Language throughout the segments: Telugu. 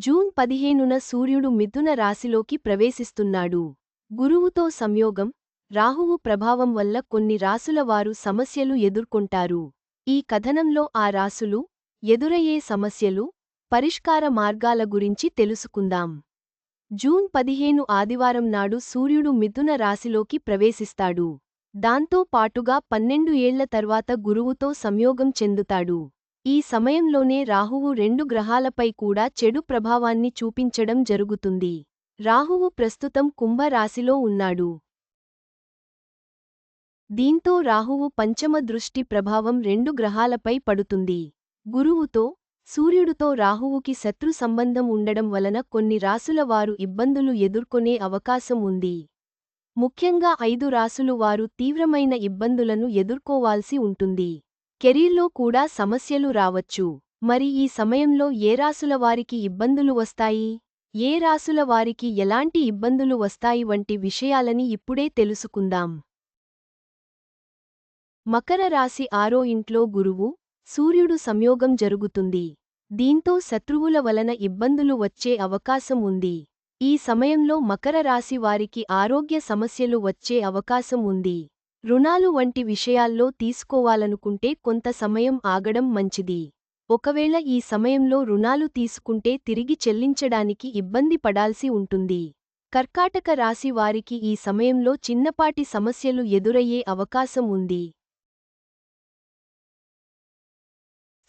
జూన్ 15న సూర్యుడు మిథున రాశిలోకి ప్రవేశిస్తున్నాడు. గురువుతో సంయోగం, రాహువు ప్రభావం వల్ల కొన్ని రాసుల వారు సమస్యలు ఎదుర్కొంటారు. ఈ కథనంలో ఆ రాసులు, ఎదురయ్యే సమస్యలు, పరిష్కార మార్గాల గురించి తెలుసుకుందాం. జూన్ 15 ఆదివారం నాడు సూర్యుడు మిథున రాశిలోకి ప్రవేశిస్తాడు. దాంతో పాటుగా 12 ఏళ్ల తర్వాత గురువుతో సంయోగం చెందుతాడు. ఈ సమయంలోనే రాహువు 2 గ్రహాలపై కూడా చెడు ప్రభావాన్ని చూపించడం జరుగుతుంది. రాహువు ప్రస్తుతం కుంభ రాశిలో ఉన్నాడు. దీంతో రాహువు పంచమ దృష్టి ప్రభావం 2 గ్రహాలపై పడుతుంది. గురువుతో, సూర్యుడితో రాహువుకి శత్రు సంబంధం ఉండడం వలన కొన్ని రాసుల వారు ఇబ్బందులు ఎదుర్కొనే అవకాశం ఉంది. ముఖ్యంగా 5 రాసులు వారు తీవ్రమైన ఇబ్బందులను ఎదుర్కోవాల్సి ఉంటుంది. కెరీర్లో కూడా సమస్యలు రావచ్చు. మరి ఈ సమయంలో ఏ రాసుల వారికి ఇబ్బందులు వస్తాయి, ఏ రాసుల వారికి ఎలాంటి ఇబ్బందులు వస్తాయి వంటి విషయాలని ఇప్పుడే తెలుసుకుందాం. మకర రాశి 6వ ఇంట్లో గురువు, సూర్యుడు సంయోగం జరుగుతుంది. దీంతో శత్రువుల వలన ఇబ్బందులు వచ్చే అవకాశం ఉంది. ఈ సమయంలో మకర రాశి వారికి ఆరోగ్య సమస్యలు వచ్చే అవకాశం ఉంది. రుణాలు వంటి విషయాల్లో తీసుకోవాలనుకుంటే కొంత సమయం ఆగడం మంచిది. ఒకవేళ ఈ సమయంలో రుణాలు తీసుకుంటే తిరిగి చెల్లించడానికి ఇబ్బంది పడాల్సి ఉంటుంది. కర్కాటక రాశి వారికి ఈ సమయంలో చిన్నపాటి సమస్యలు ఎదురయ్యే అవకాశం ఉంది.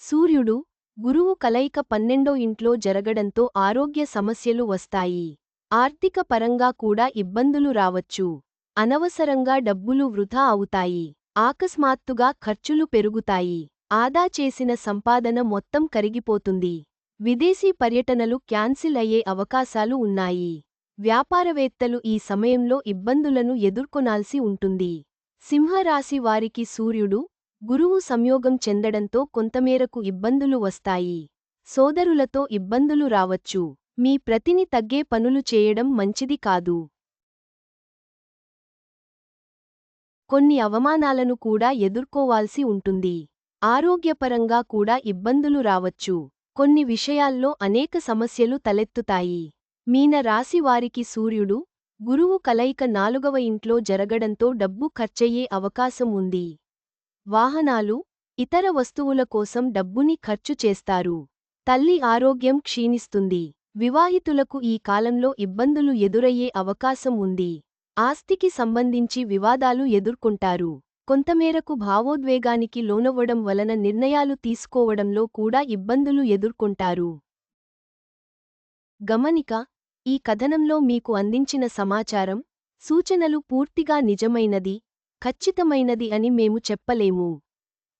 సూర్యుడు, గురువు కలయిక 12వ ఇంట్లో జరగడంతో ఆరోగ్య సమస్యలు వస్తాయి. ఆర్థిక పరంగా కూడా ఇబ్బందులు రావచ్చు. అనవసరంగా డబ్బులు వృధా అవుతాయి. ఆకస్మాత్తుగా ఖర్చులు పెరుగుతాయి. ఆదా చేసిన సంపాదన మొత్తం కరిగిపోతుంది. విదేశీ పర్యటనలు క్యాన్సిల్ అయ్యే అవకాశాలు ఉన్నాయి. వ్యాపారవేత్తలు ఈ సమయంలో ఇబ్బందులను ఎదుర్కొనాల్సి ఉంటుంది. సింహరాశి వారికి సూర్యుడు, గురువు సంయోగం చెందడంతో కొంతమేరకు ఇబ్బందులు వస్తాయి. సోదరులతో ఇబ్బందులు రావచ్చు. మీ ప్రతిని తగ్గే పనులు చేయడం మంచిది కాదు. కొన్ని అవమానాలను కూడా ఎదుర్కోవాల్సి ఉంటుంది. ఆరోగ్యపరంగా కూడా ఇబ్బందులు రావచ్చు. కొన్ని విషయాల్లో అనేక సమస్యలు తలెత్తుతాయి. మీన రాశి వారికి సూర్యుడు, గురువు కలయిక 4వ ఇంట్లో జరగడంతో డబ్బు ఖర్చయ్యే అవకాశం ఉంది. వాహనాలు, ఇతర వస్తువుల కోసం డబ్బుని ఖర్చు చేస్తారు. తల్లి ఆరోగ్యం క్షీణిస్తుంది. వివాహితులకు ఈ కాలంలో ఇబ్బందులు ఎదురయ్యే అవకాశం ఉంది. ఆస్తికి సంబంధించి వివాదాలు ఎదుర్కొంటారు. కొంతమేరకు భావోద్వేగానికి లోనవ్వడం వలన నిర్ణయాలు తీసుకోవడంలో కూడా ఇబ్బందులు ఎదుర్కొంటారు. గమనిక: ఈ కథనంలో మీకు అందించిన సమాచారం, సూచనలు పూర్తిగా నిజమైనది, ఖచ్చితమైనది అని మేము చెప్పలేము.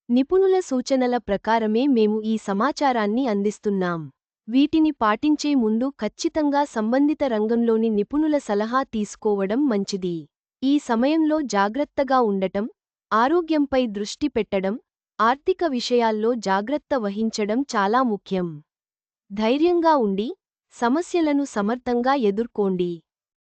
నిపుణుల సూచనల ప్రకారమే మేము ఈ సమాచారాన్ని అందిస్తున్నాం. వీటిని పాటించే ముందు ఖచ్చితంగా సంబంధిత రంగంలోని నిపుణుల సలహా తీసుకోవడం మంచిది. ఈ సమయంలో జాగ్రత్తగా ఉండటం, ఆరోగ్యంపై దృష్టి పెట్టడం, ఆర్థిక విషయాల్లో జాగ్రత్త వహించడం చాలా ముఖ్యం. ధైర్యంగా ఉండి, సమస్యలను సమర్థంగా ఎదుర్కోండి.